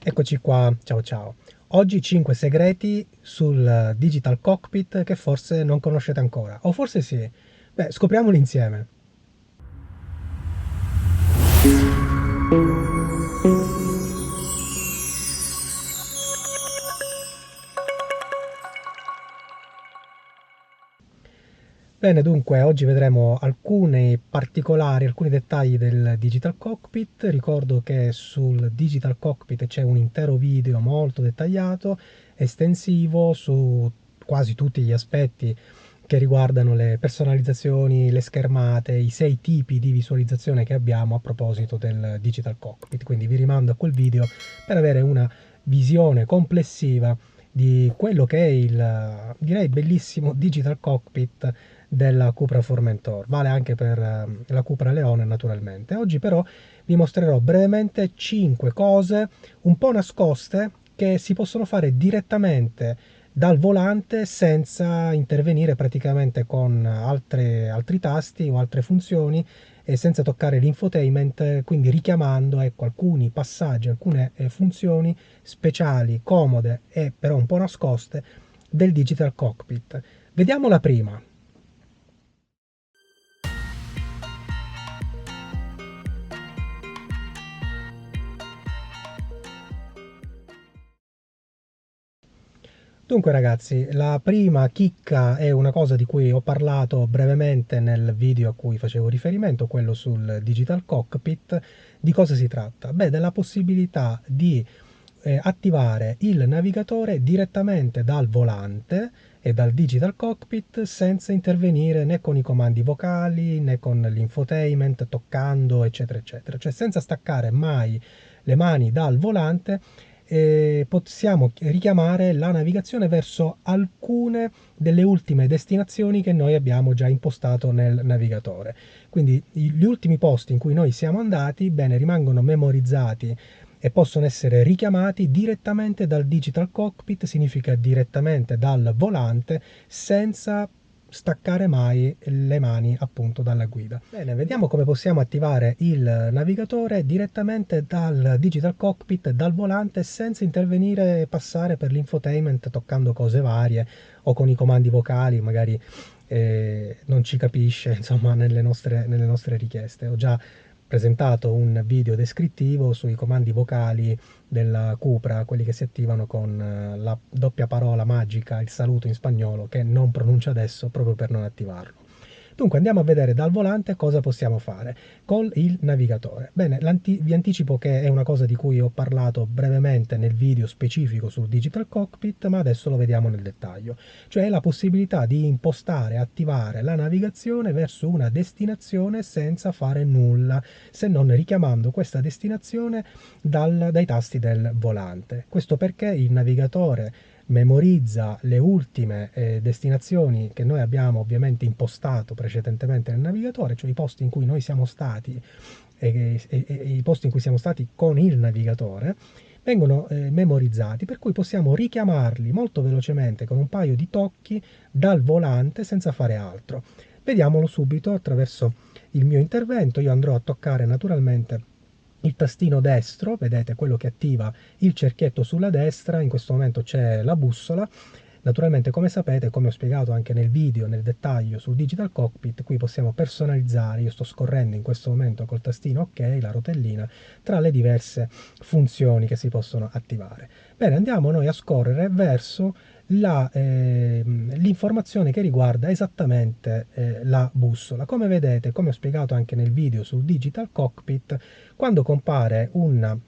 Eccoci qua, ciao ciao. Oggi 5 segreti sul Digital Cockpit che forse non conoscete ancora, o forse sì. Beh, scopriamoli insieme. Bene, dunque, oggi vedremo alcuni particolari, alcuni dettagli del Digital Cockpit. Ricordo che sul Digital Cockpit c'è un intero video molto dettagliato, estensivo, su quasi tutti gli aspetti che riguardano le personalizzazioni, le schermate, i 6 tipi di visualizzazione che abbiamo a proposito del Digital Cockpit. Quindi vi rimando a quel video per avere una visione complessiva di quello che è il, direi, bellissimo Digital Cockpit della Cupra Formentor. Vale anche per la Cupra Leone, naturalmente. Oggi però vi mostrerò brevemente 5 cose un po' nascoste che si possono fare direttamente dal volante senza intervenire praticamente con altri tasti o altre funzioni e senza toccare l'infotainment, quindi richiamando, ecco, alcuni passaggi, alcune funzioni speciali, comode e però un po' nascoste del Digital Cockpit. Vediamo la prima. Dunque ragazzi, la prima chicca è una cosa di cui ho parlato brevemente nel video a cui facevo riferimento, quello sul Digital Cockpit. Di cosa si tratta? Beh, della possibilità di attivare il navigatore direttamente dal volante e dal Digital Cockpit senza intervenire né con i comandi vocali né con l'infotainment, toccando, eccetera, eccetera. Cioè senza staccare mai le mani dal volante possiamo richiamare la navigazione verso alcune delle ultime destinazioni che noi abbiamo già impostato nel navigatore. Quindi gli ultimi posti in cui noi siamo andati, bene, rimangono memorizzati e possono essere richiamati direttamente dal Digital Cockpit, significa direttamente dal volante, senza staccare mai le mani appunto dalla guida. Bene, vediamo come possiamo attivare il navigatore direttamente dal Digital Cockpit, dal volante, senza intervenire e passare per l'infotainment toccando cose varie o con i comandi vocali, magari non ci capisce, insomma, nelle nostre richieste. Ho già presentato un video descrittivo sui comandi vocali della Cupra, quelli che si attivano con la doppia parola magica, il saluto in spagnolo, che non pronuncio adesso proprio per non attivarlo. Dunque andiamo a vedere dal volante cosa possiamo fare con il navigatore. Bene, vi anticipo che è una cosa di cui ho parlato brevemente nel video specifico sul Digital Cockpit, ma adesso lo vediamo nel dettaglio. Cioè la possibilità di impostare e attivare la navigazione verso una destinazione senza fare nulla, se non richiamando questa destinazione dai tasti del volante. Questo perché il navigatore memorizza le ultime destinazioni che noi abbiamo ovviamente impostato precedentemente nel navigatore, cioè i posti in cui noi siamo stati e i posti in cui siamo stati con il navigatore vengono memorizzati, per cui possiamo richiamarli molto velocemente con un paio di tocchi dal volante senza fare altro. Vediamolo subito attraverso il mio intervento. Io andrò a toccare naturalmente il tastino destro, vedete quello che attiva il cerchietto sulla destra. In questo momento c'è la bussola. Naturalmente, come sapete, come ho spiegato anche nel video nel dettaglio sul Digital Cockpit, qui possiamo personalizzare. Io sto scorrendo in questo momento col tastino ok, la rotellina, tra le diverse funzioni che si possono attivare. Bene, andiamo noi a scorrere verso l'informazione che riguarda esattamente la bussola. Come vedete, come ho spiegato anche nel video sul Digital Cockpit, quando compare una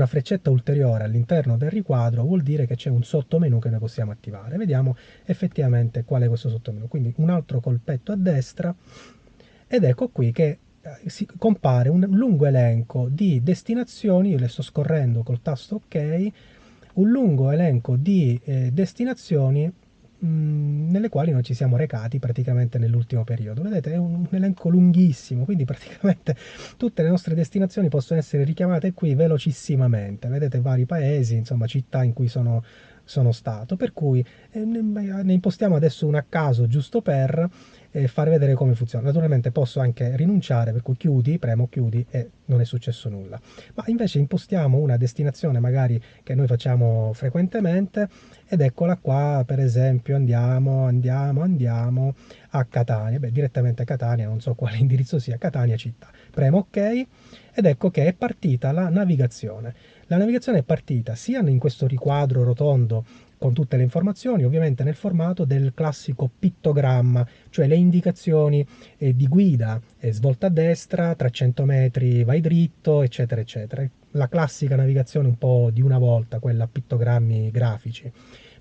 freccetta ulteriore all'interno del riquadro, vuol dire che c'è un sottomenu che noi possiamo attivare. Vediamo effettivamente qual è questo sottomenu. Quindi un altro colpetto a destra ed ecco qui che si compare un lungo elenco di destinazioni. Io le sto scorrendo col tasto ok, un lungo elenco di destinazioni nelle quali noi ci siamo recati praticamente nell'ultimo periodo. Vedete, è un elenco lunghissimo, quindi praticamente tutte le nostre destinazioni possono essere richiamate qui velocissimamente. Vedete vari paesi, insomma città in cui sono sono stato, per cui ne impostiamo adesso uno a caso giusto per far vedere come funziona. Naturalmente posso anche rinunciare, per cui chiudi, premo chiudi e non è successo nulla. Ma invece impostiamo una destinazione magari che noi facciamo frequentemente ed eccola qua, per esempio andiamo a Catania, beh direttamente a Catania, non so quale indirizzo sia, Catania città. Premo ok ed ecco che è partita la navigazione. La navigazione è partita sia in questo riquadro rotondo con tutte le informazioni, ovviamente nel formato del classico pittogramma, cioè le indicazioni di guida, svolta a destra, 300 metri vai dritto, eccetera, eccetera. La classica navigazione un po' di una volta, quella a pittogrammi grafici.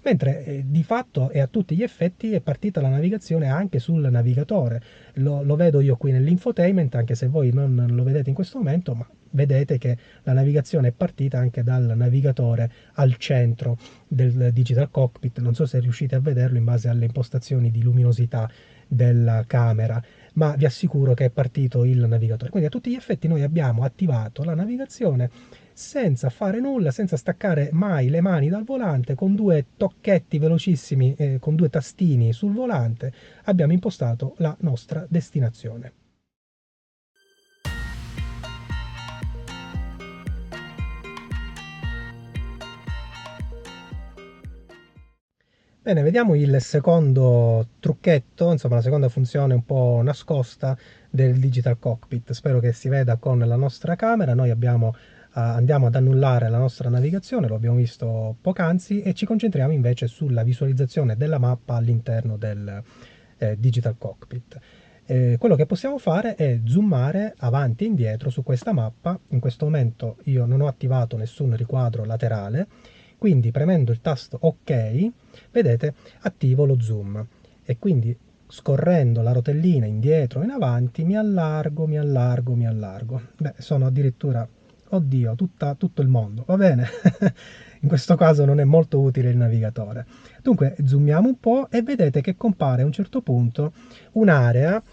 Mentre di fatto e a tutti gli effetti è partita la navigazione anche sul navigatore. Lo vedo io qui nell'infotainment, anche se voi non lo vedete in questo momento, ma vedete che la navigazione è partita anche dal navigatore al centro del Digital Cockpit. Non so se riuscite a vederlo in base alle impostazioni di luminosità della camera, ma vi assicuro che è partito il navigatore. Quindi a tutti gli effetti noi abbiamo attivato la navigazione senza fare nulla, senza staccare mai le mani dal volante, con due tocchetti velocissimi, con due tastini sul volante, abbiamo impostato la nostra destinazione. Bene, vediamo il secondo trucchetto, insomma la seconda funzione un po' nascosta del Digital Cockpit. Spero che si veda con la nostra camera. Noi andiamo ad annullare la nostra navigazione, lo abbiamo visto poc'anzi, e ci concentriamo invece sulla visualizzazione della mappa all'interno del Digital Cockpit. Quello che possiamo fare è zoomare avanti e indietro su questa mappa. In questo momento io non ho attivato nessun riquadro laterale, quindi premendo il tasto OK, vedete, attivo lo zoom e quindi scorrendo la rotellina indietro e in avanti mi allargo, mi allargo, mi allargo. Beh, sono addirittura, oddio, tutto il mondo, va bene? In questo caso non è molto utile il navigatore. Dunque, zoomiamo un po' e vedete che compare a un certo punto un'area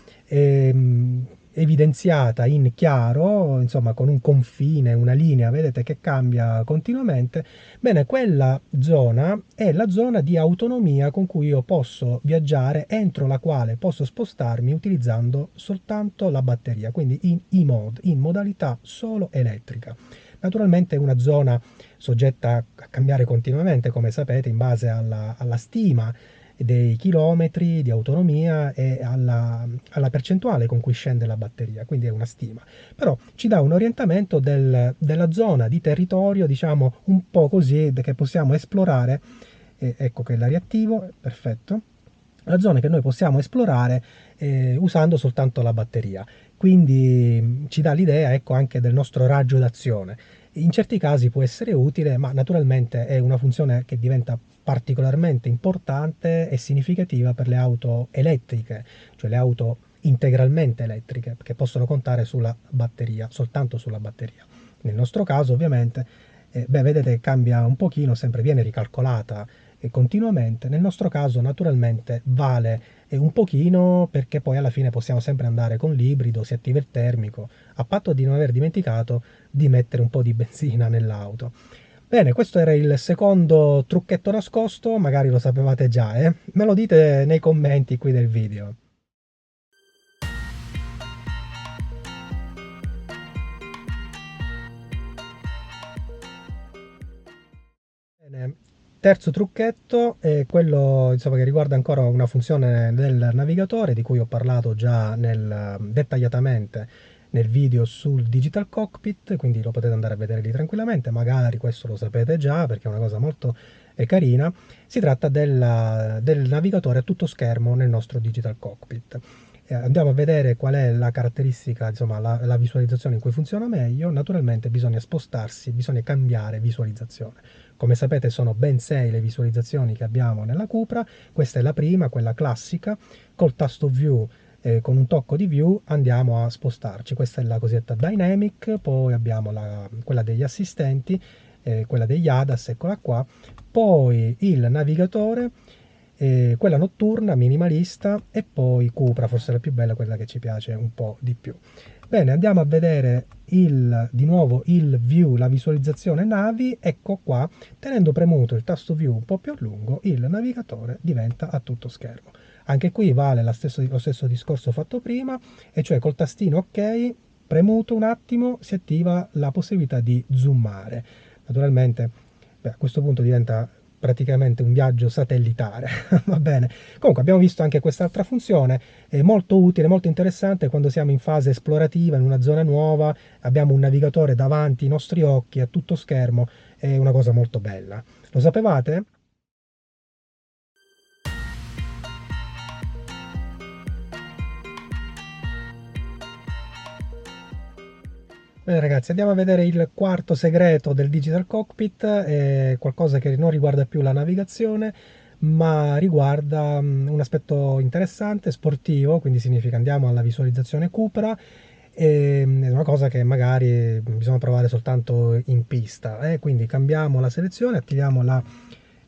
evidenziata in chiaro, insomma con un confine, una linea, vedete che cambia continuamente. Bene, quella zona è la zona di autonomia con cui io posso viaggiare, entro la quale posso spostarmi utilizzando soltanto la batteria, quindi in e-mode, in modalità solo elettrica. Naturalmente è una zona soggetta a cambiare continuamente, come sapete, in base alla stima dei chilometri di autonomia e alla percentuale con cui scende la batteria, quindi è una stima. Però ci dà un orientamento della zona di territorio, diciamo un po' così, che possiamo esplorare. Ecco che la riattivo, perfetto. La zona che noi possiamo esplorare usando soltanto la batteria. Quindi ci dà l'idea, ecco, anche del nostro raggio d'azione. In certi casi può essere utile, ma naturalmente è una funzione che diventa particolarmente importante e significativa per le auto elettriche, cioè le auto integralmente elettriche, che possono contare sulla batteria, soltanto sulla batteria. Nel nostro caso, ovviamente, beh, vedete che cambia un pochino, sempre viene ricalcolata continuamente. Nel nostro caso, naturalmente, vale un pochino perché poi alla fine possiamo sempre andare con l'ibrido, si attiva il termico, a patto di non aver dimenticato di mettere un po' di benzina nell'auto. Bene, questo era il secondo trucchetto nascosto, magari lo sapevate già, eh? Me lo dite nei commenti qui del video. Bene. Terzo trucchetto è quello insomma, che riguarda ancora una funzione del navigatore di cui ho parlato già dettagliatamente nel video sul Digital Cockpit, quindi lo potete andare a vedere lì tranquillamente, magari questo lo sapete già perché è una cosa molto carina. Si tratta del navigatore a tutto schermo nel nostro Digital Cockpit. Andiamo a vedere qual è la caratteristica, insomma la visualizzazione in cui funziona meglio. Naturalmente bisogna spostarsi, bisogna cambiare visualizzazione. Come sapete sono ben 6 le visualizzazioni che abbiamo nella Cupra, questa è la prima, quella classica, col tasto View, con un tocco di View andiamo a spostarci, questa è la cosiddetta Dynamic, poi abbiamo quella degli assistenti, quella degli ADAS, eccola qua, poi il navigatore, quella notturna, minimalista, e poi Cupra, forse la più bella, quella che ci piace un po' di più. Bene, andiamo a vedere di nuovo il view, la visualizzazione navi. Ecco qua, tenendo premuto il tasto view un po' più a lungo, il navigatore diventa a tutto schermo. Anche qui vale lo stesso discorso fatto prima, e cioè col tastino ok, premuto un attimo, si attiva la possibilità di zoomare. Naturalmente, beh, a questo punto diventa praticamente un viaggio satellitare. Va bene. Comunque abbiamo visto anche quest'altra funzione, è molto utile, molto interessante quando siamo in fase esplorativa, in una zona nuova, abbiamo un navigatore davanti ai nostri occhi a tutto schermo, è una cosa molto bella. Lo sapevate? Bene ragazzi, andiamo a vedere il quarto segreto del Digital Cockpit, è qualcosa che non riguarda più la navigazione, ma riguarda un aspetto interessante, sportivo, quindi significa andiamo alla visualizzazione Cupra, e è una cosa che magari bisogna provare soltanto in pista, quindi cambiamo la selezione, attiviamo la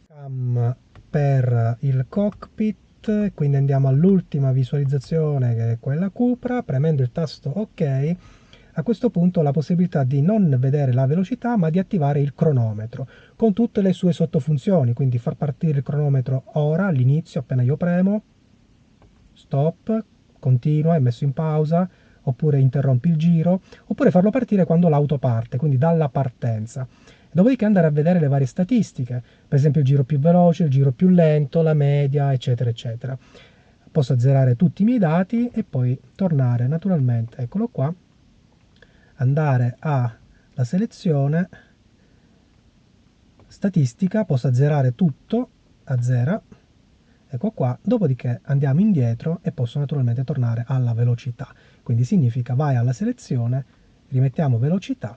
cam per il cockpit, quindi andiamo all'ultima visualizzazione che è quella Cupra, premendo il tasto ok. A questo punto ho la possibilità di non vedere la velocità, ma di attivare il cronometro con tutte le sue sottofunzioni, quindi far partire il cronometro ora all'inizio appena io premo, stop, continua, è messo in pausa, oppure interrompi il giro, oppure farlo partire quando l'auto parte, quindi dalla partenza. Dopodiché andare a vedere le varie statistiche, per esempio il giro più veloce, il giro più lento, la media, eccetera, eccetera. Posso azzerare tutti i miei dati e poi tornare naturalmente, eccolo qua, andare alla selezione statistica, posso azzerare tutto, azzera, ecco qua, dopodiché andiamo indietro e posso naturalmente tornare alla velocità. Quindi significa vai alla selezione, rimettiamo velocità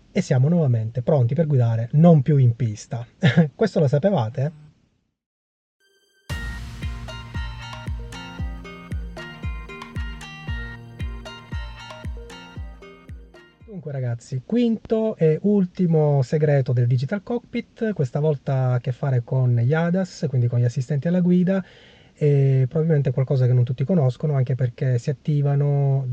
e siamo nuovamente pronti per guidare non più in pista. Questo lo sapevate? Dunque ragazzi, quinto e ultimo segreto del Digital Cockpit, questa volta ha a che fare con gli ADAS, quindi con gli assistenti alla guida, e probabilmente qualcosa che non tutti conoscono, anche perché si attivano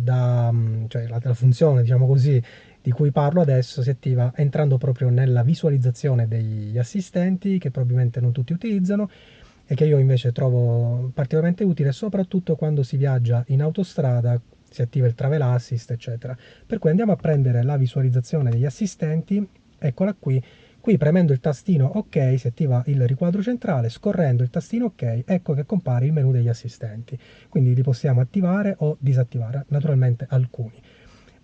cioè la funzione, diciamo così, di cui parlo adesso, si attiva entrando proprio nella visualizzazione degli assistenti, che probabilmente non tutti utilizzano, e che io invece trovo particolarmente utile, soprattutto quando si viaggia in autostrada, si attiva il travel assist, eccetera. Per cui andiamo a prendere la visualizzazione degli assistenti, eccola qui. Qui premendo il tastino ok si attiva il riquadro centrale, scorrendo il tastino ok ecco che compare il menu degli assistenti, quindi li possiamo attivare o disattivare, naturalmente alcuni.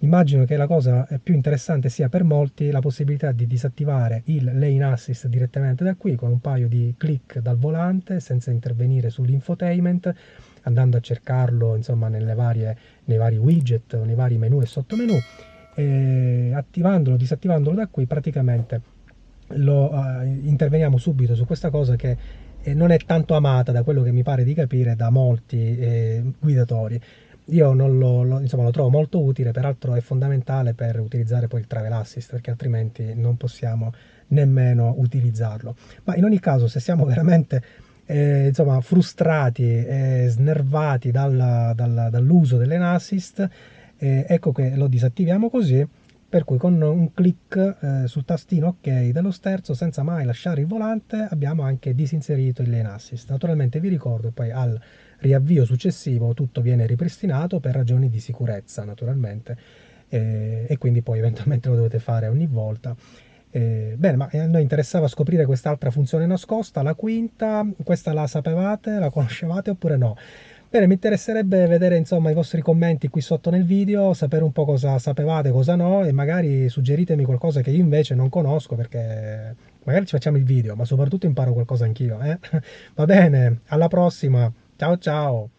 Immagino che la cosa più interessante sia per molti la possibilità di disattivare il lane assist direttamente da qui con un paio di clic dal volante senza intervenire sull'infotainment, andando a cercarlo insomma nei vari widget o nei vari menu e sottomenu, e attivandolo, disattivandolo da qui praticamente interveniamo subito su questa cosa che non è tanto amata da quello che mi pare di capire da molti guidatori. Io non insomma, lo trovo molto utile, peraltro è fondamentale per utilizzare poi il travel assist, perché altrimenti non possiamo nemmeno utilizzarlo. Ma in ogni caso, se siamo veramente insomma, frustrati e snervati dall'uso dell'Lane Assist, ecco che lo disattiviamo così, per cui con un clic sul tastino ok dello sterzo, senza mai lasciare il volante, abbiamo anche disinserito il lane assist. Naturalmente vi ricordo poi al riavvio successivo tutto viene ripristinato per ragioni di sicurezza, naturalmente, e quindi poi eventualmente lo dovete fare ogni volta. Bene, ma a noi interessava scoprire quest'altra funzione nascosta, la quinta. Questa la sapevate, la conoscevate oppure no? Bene, mi interesserebbe vedere insomma i vostri commenti qui sotto nel video, sapere un po' cosa sapevate, cosa no, e magari suggeritemi qualcosa che io invece non conosco, perché magari ci facciamo il video, ma soprattutto imparo qualcosa anch'io, eh? Va bene, alla prossima, ciao ciao!